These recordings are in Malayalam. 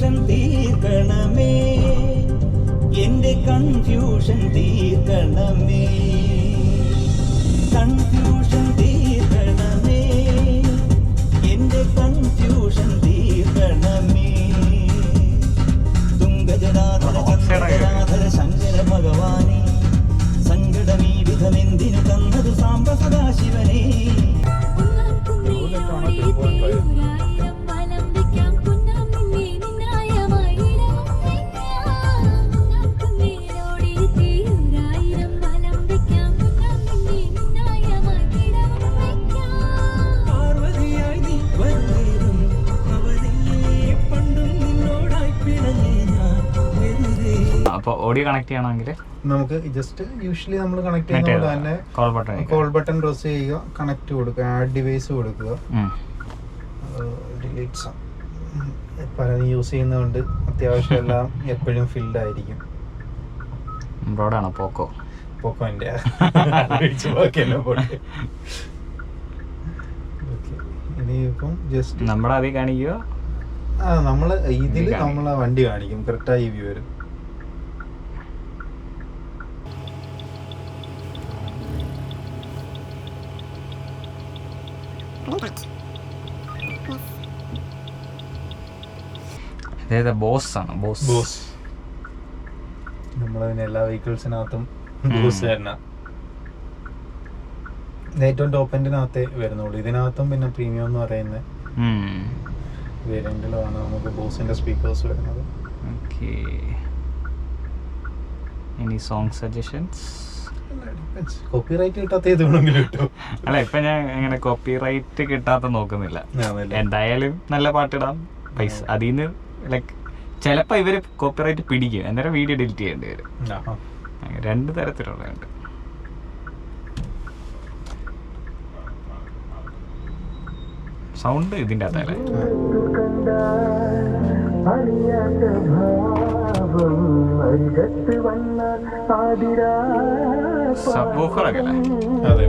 കൺഫ്യൂഷൻ തീർക്കണമേ, എന്റെ കൺഫ്യൂഷൻ തീർക്കണമേ, കൺഫ്യൂഷൻ തീർക്കണമേ, എന്റെ കൺഫ്യൂഷൻ തീർക്കണമേ. തുംഗജടാധര ചന്ദ്രജടാധര ശങ്കര ഭഗവാനെ, സങ്കടമീ വിധമെന്തിനു തന്നതു സാംബ സദാശിവനെ. അപ്പോൾ ഓഡിയോ കണക്ട് ചെയ്യണമെങ്കിൽ നമുക്ക് ജസ്റ്റ് യൂഷ്വലി നമ്മൾ കണക്ട് ചെയ്യുന്നത് തന്നെ കോൾ ബട്ടൺ പ്രസ് ചെയ്യുക, കണക്ട് കൊടുക്കുക, ആഡ് ഡിവൈസ് കൊടുക്കുക. ഡിലീറ്റ് പലതും യൂസ് ചെയ്യുന്നതുകൊണ്ട് അത്യാവശ്യം എല്ലാം എപ്പോഴും ഫിൽഡ് ആയിരിക്കും. ബ്രോഡാണോ പോക്കോന്റെ ഇനിയിപ്പം ജസ്റ്റ് നമ്മുടെ അതിൽ കാണിക്കുക. നമ്മള് ഇതില് നമ്മളെ വണ്ടി കാണിക്കും, കറക്റ്റായി വ്യൂ വരും. ബോസ് ആണ്, ബോസ്. നമ്മളതിന് എല്ലാ വെഹിക്കിൾസിനകത്തും ബോസ് തന്നെ ഏറ്റവും ടോപ്പ് എൻഡിനകത്തേ വരുന്നുള്ളൂ. ഇതിനകത്തും പിന്നെ പ്രീമിയം എന്ന് പറയുന്ന വേരിയന്റിലാണ് നമുക്ക് ബോസിന്റെ സ്പീക്കേഴ്സ് വരുന്നത്. ഇനി സോങ് സജഷൻസ് കോപ്പിറൈറ്റ് കിട്ടാത്ത ഏത് വേണമെങ്കിലും കിട്ടും. അല്ല, ഇപ്പൊ ഞാൻ അങ്ങനെ കോപ്പിറൈറ്റ് കിട്ടാത്ത നോക്കുന്നില്ല. എന്തായാലും നല്ല പാട്ടിടാം, പൈസ അതിന്ന് ലൈക്ക് ചിലപ്പോ ഇവര് കോപ്പിറൈറ്റ് പിടിക്കും, അന്നേരം വീഡിയോ ഡിലീറ്റ് ചെയ്യേണ്ടി വരും. രണ്ട് തരത്തിലുള്ളതുണ്ട്. സൗണ്ട് ഇതിന്റെ അകത്തല്ലേ സബ്വൂഫറൊക്കെ അല്ലേ? അതെ.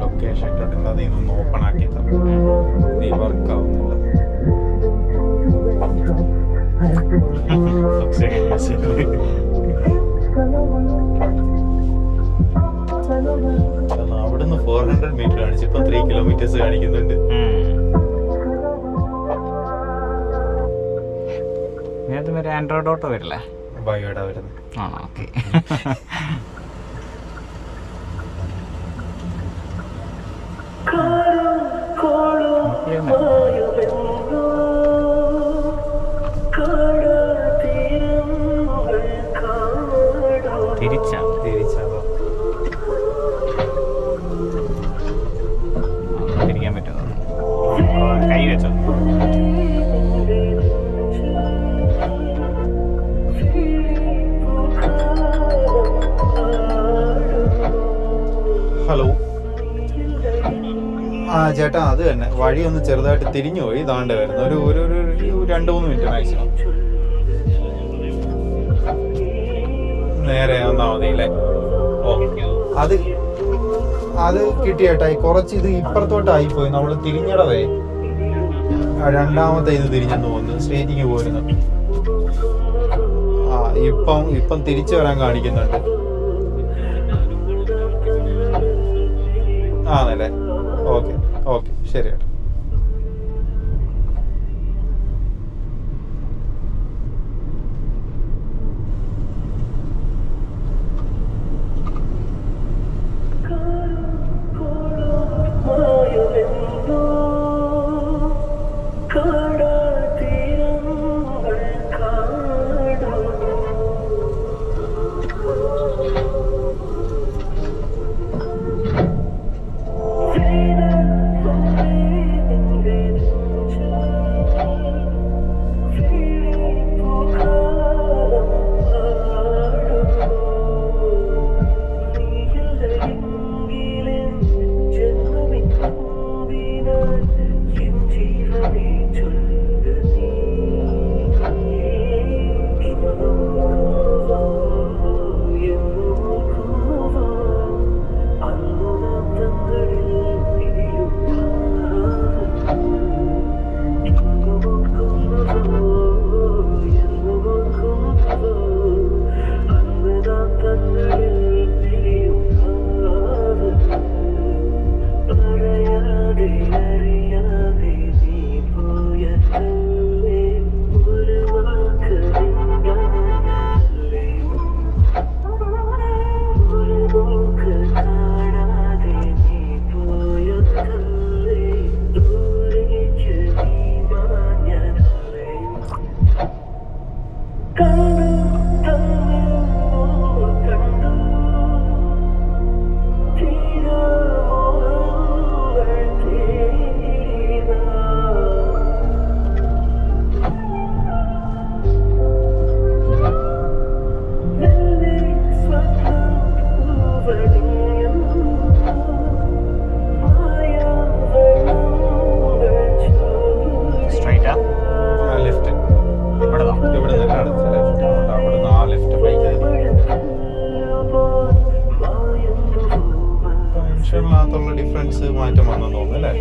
ലൊക്കേഷൻ ഇട്ടിട്ടുണ്ട്, അതിൽ ഓപ്പൺ ആക്കി വർക്ക് ആവുന്നില്ല. അവിടുന്ന് 400 മീറ്റർ കാണിച്ചു, ഇപ്പൊ 3 കിലോമീറ്റേഴ്സ് കാണിക്കുന്നുണ്ട്. ആൻഡ്രോയിഡ് ഓട്ടോ വരില്ലേ? ബയോഡാ വരുന്നത്. ആണോ? ഓക്കെ. തിരിച്ചാണോ? തിരിക്കാൻ പറ്റുമോ? കൈ വെച്ചോ? ഹലോ. ആ ചേട്ടാ, അത് തന്നെ. വഴി ഒന്ന് ചെറുതായിട്ട് തിരിഞ്ഞു പോയി. ഇതാണ്ട് വരുന്നു. ഒരു 2-3 മിനിറ്റ് മാക്സിമം. നേരെ വന്നാ മതി അല്ലേ? അത് കിട്ടിയേട്ടായി. കുറച്ച് ഇത് ഇപ്പുറത്തോട്ടായി പോയി. നമ്മൾ തിരിഞ്ഞടവേ രണ്ടാമത്തെ ഇത് തിരിഞ്ഞെന്ന് തോന്നുന്നു. സ്ട്രേറ്റിങ് പോരുന്നു. ആ ഇപ്പം തിരിച്ചു വരാൻ കാണിക്കുന്നുണ്ട്. ആണല്ലേ? ഓക്കെ ശരി ചേട്ടാ. ഡിഫറൻസ് മാറ്റം വന്നെന്ന് തോന്നുന്നു അല്ലേ?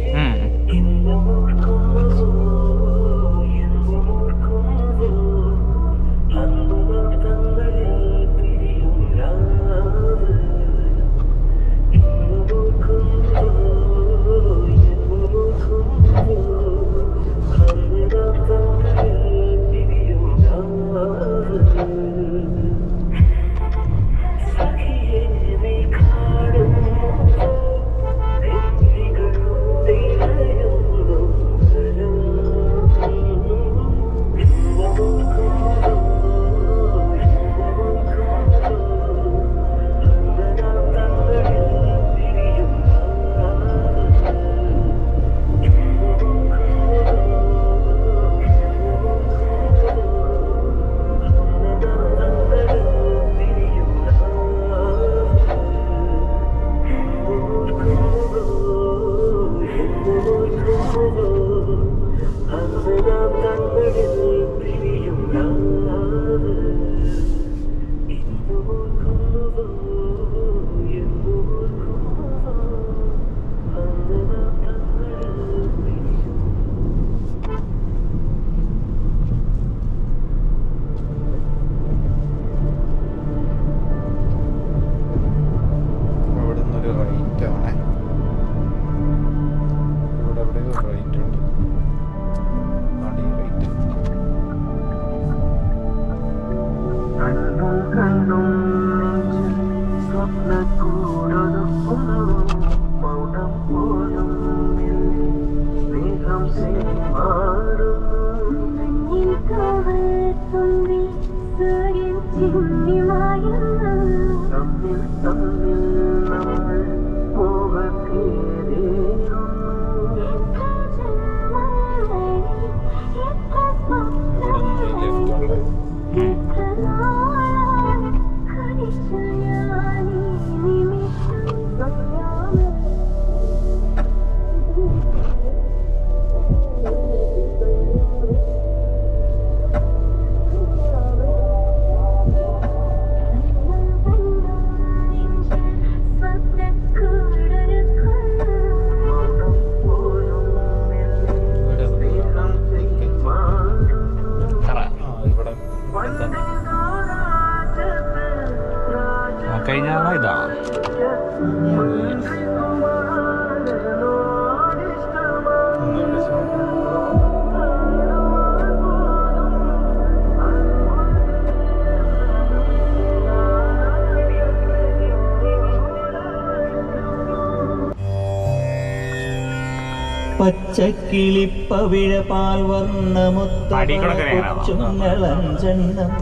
പച്ചക്കിളിപ്പവിഴ പാൽവർണ്ണമൊത്തങ്ങളഞ്ചെണ്ണം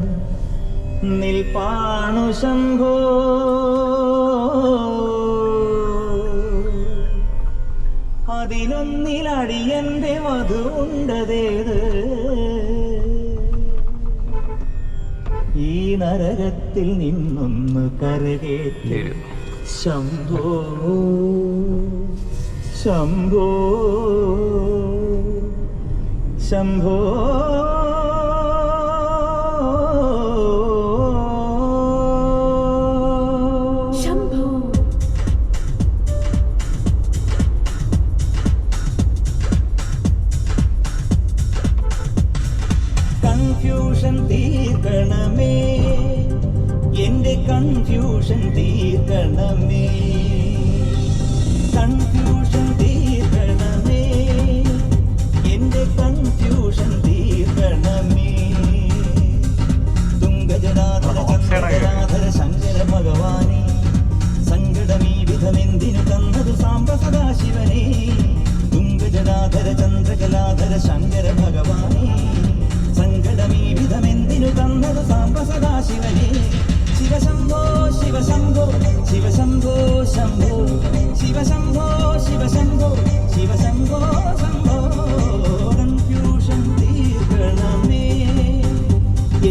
നിൽപ്പാണു ശംഭോ അതിലൊന്നിലടിയന്റെ മധുണ്ടതേത് ഈ നരകത്തിൽ നിന്നൊന്ന് കരകേറ്റി ശംഭോ ശംഭോ ശംഭോ കൺഫ്യൂഷൻ തീർക്കണമേ എന്റെ കൺഫ്യൂഷൻ തീർക്കണമേ കൺഫ്യൂഷൻ തീർക്കണമേ എന്റെ കൺഫ്യൂഷൻ തീർക്കണമേ തുംഗജടാധര ചന്ദ്രജടാധര ശങ്കര ഭഗവാനെ സങ്കടമീ വിധമെന്തിനു തന്നതു സാംബ സദാശിവനെ തുംഗജടാധര ചന്ദ്രകലാധര ശങ്കര ഭഗവാനെ സങ്കടമീ വിധമെന്തിനു തന്നതു സാംബ സദാശിവനെ ശിവശംഭോ ശിവശംഭോ ശിവശംഭോ ശംഭോ ശിവശംഭോ ശിവശംഭോ ശിവശംഭോ ശംഭോ കൺഫ്യൂഷൻ തീർക്കണമേ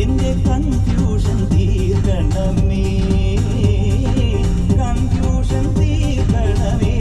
എന്റെ കൺഫ്യൂഷൻ തീർക്കണമേ കൺഫ്യൂഷൻ തീർക്കണമേ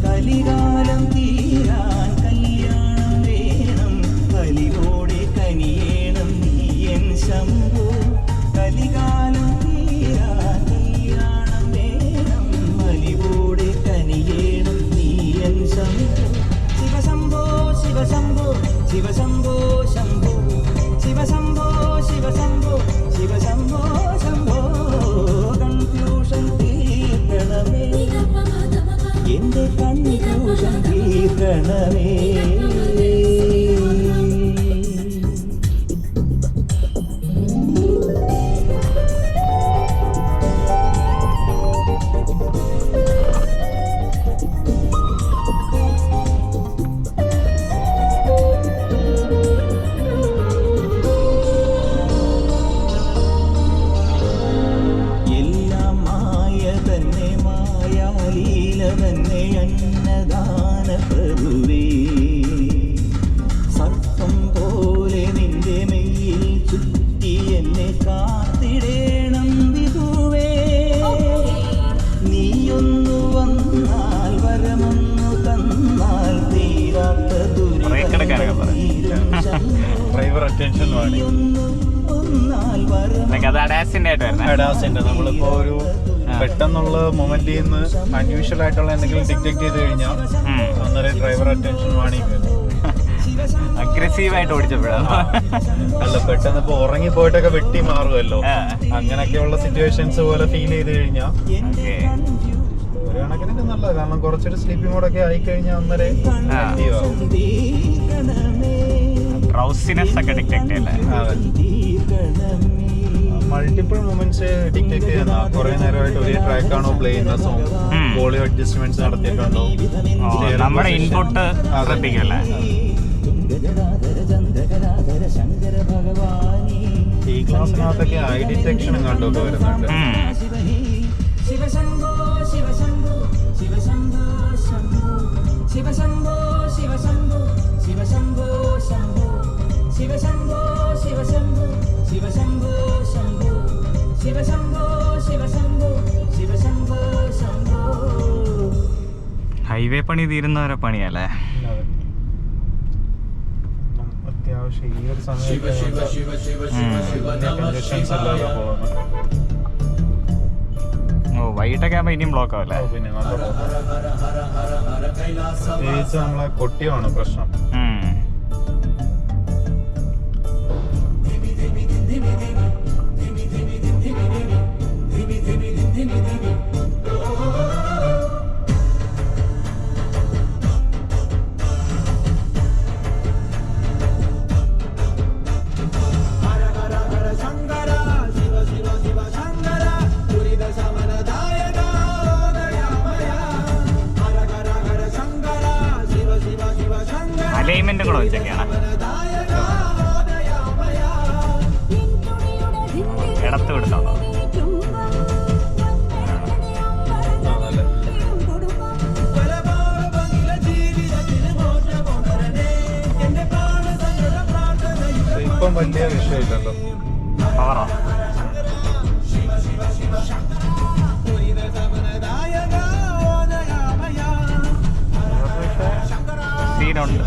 കലികാലം തീരാൻ കല്യാണം വേണം കലിയോടെ കനിയേണം നീയൻ ശംഭോ കലികാലം തീരാൻ കല്യാണം വേണം കലിയോടെ കനിയേണം നീയൻ ശംഭോ ശിവശംഭോ ശിവശംഭോ ശിവശംഭോ ശംഭോ ശിവശംഭോ ശിവശംഭോ ശിവശംഭോ ശംഭോ കൺഫ്യൂഷൻ തീർക്കണമേ എന്റെ കൺഫ്യൂഷൻ തീർക്കണമേ എല്ലാം മായ തന്നെ മായാലീല തന്നെ അന്നദാന പ്രഭുവേ സർപ്പം പോലെ നിന്റെ മെയ്യിൽ ചുറ്റി എന്നെ കാത്തിടേണം വിധുവേ നീയൊന്നു വന്നാൽ വരമൊന്നു തന്നാൽ തീരാത്ത ഡ്രൈവർ അറ്റൻഷൻ നമ്മളിപ്പോ ഒരു പെട്ടെന്നുള്ള മൊമെന്റിൽ നിന്ന് അൺയൂഷ്വൽ ആയിട്ടുള്ള എന്തെങ്കിലും ഡിറ്റക്ട് ചെയ്ത് കഴിഞ്ഞാൽ അന്നേരം ഡ്രൈവർ അറ്റൻഷൻ വാണിംഗ് അഗ്രസീവ് ആയിട്ട് ഓടിച്ചപ്പോഴാണ് അല്ല പെട്ടെന്ന് ഇപ്പൊ ഉറങ്ങി പോയിട്ടൊക്കെ വെട്ടി മാറുമല്ലോ അങ്ങനെയൊക്കെയുള്ള സിറ്റുവേഷൻസ് പോലെ ഫീൽ ചെയ്ത് കഴിഞ്ഞാൽ ഒരു കണക്കിനൊക്കെ നല്ലത് കാരണം കുറച്ചൊരു സ്ലീപ്പിംഗ് മോഡൊക്കെ ആയി കഴിഞ്ഞാൽ അന്നേരം ആക്റ്റീവ് ആവും ഡ്രൗസിനെസ് ഒക്കെ ഡിറ്റക്ട് ചെയ്യല്ലേ മൾട്ടിപ്പിൾ മൂമെന്റ്സ് ഡിറ്റക്ട് ചെയ്യുന്ന കുറെ നേരമായിട്ട് ഒരേ ട്രാക്കാണോ പ്ലേ ചെയ്യുന്ന സോങ് വോളിയം അഡ്ജസ്റ്റ്മെന്റ്സ് നടത്തിയിട്ടുണ്ടോ നമ്മുടെ ഇൻപുട്ട് ശ്രദ്ധിക്കല്ലേ ഈ ക്ലാസ്സിനകത്തൊക്കെ ഐ ഡിറ്റക്ഷനും കണ്ടൊക്കെ വരുന്നുണ്ട് ശിവശംഭോ ശിവശംഭോ ശിവശംഭോ ശംഭോ ശിവശംഭോ ശിവശംഭോ ശിവശംഭോ ശംഭോ ശിവശംഭോ ശിവശംഭോ ശിവശംഭോ ശംഭോ ശിവശംഭോ ശിവശംഭോ ശിവശംഭോ ശംഭോ ഹൈവേ പണി തീരുന്നവരെ പണിയല്ലേ. അത്യാവശ്യം ഈ ഒരു സമയത്ത് വൈകിട്ടൊക്കെ ആകുമ്പോ ഇനിയും ബ്ലോക്ക് ആവല്ലേ. പിന്നെ പ്രത്യേകിച്ച് നമ്മളെ കൊട്ടിയമാണ് പ്രശ്നം. അലൈൻമെന്റും കൂടെ വെച്ചൊക്കെയാണ്. ഇടത്ത് വിടുന്നുണ്ടോ? ഇപ്പം വലിയ വിഷയമില്ലല്ലോ. പവറോ? സീനുണ്ട്.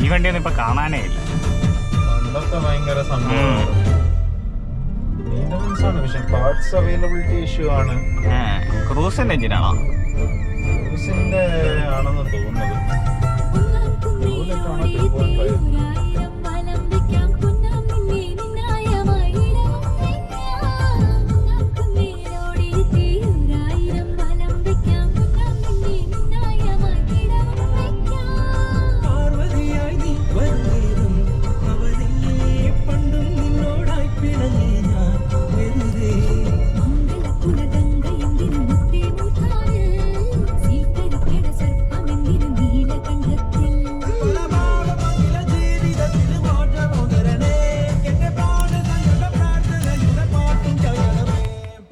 ഈ വണ്ടിയൊന്നും ഇപ്പൊ കാണാനേ ഇല്ല. പണ്ടൊക്കെ ഭയങ്കര സംഭവമാണ്. മെയിൻ്റനൻസ് ആണ് വിഷയം. പാർട്സ് അവൈലബിലിറ്റി ഇഷ്യൂ ആണ്. ക്രൂസിന്റെ എഞ്ചിനാണോ?